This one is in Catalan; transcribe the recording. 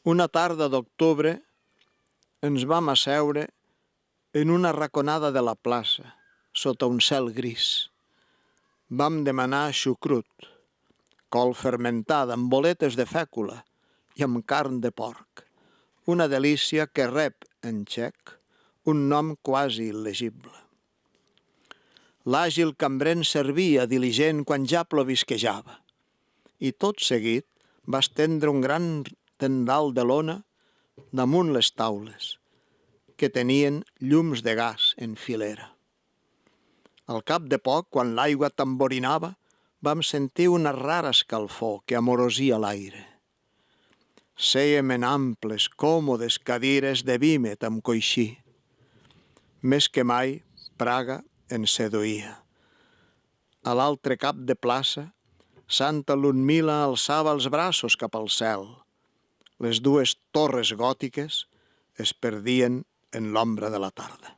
Una tarda d'octubre ens vam asseure en una raconada de la plaça, sota un cel gris. Vam demanar xucrut, col fermentada amb boletes de fècula i amb carn de porc, una delícia que rep, en txec, un nom quasi il·legible. L'àgil cambrer ens servia diligent quan ja plovisquejava, i tot seguit va estendre un gran tendal de lona damunt les taules, que tenien llums de gas en filera. Al cap de poc, quan l'aigua tamborinava, vam sentir una rara escalfor que amorosia l'aire. Sèiem en amples, còmodes cadires de vímet amb coixí. Més que mai, Praga ens seduïa. A l'altre cap de plaça, Santa Ludmila alçava els braços cap al cel. Les dues torres gòtiques es perdien en l'ombra de la tarda.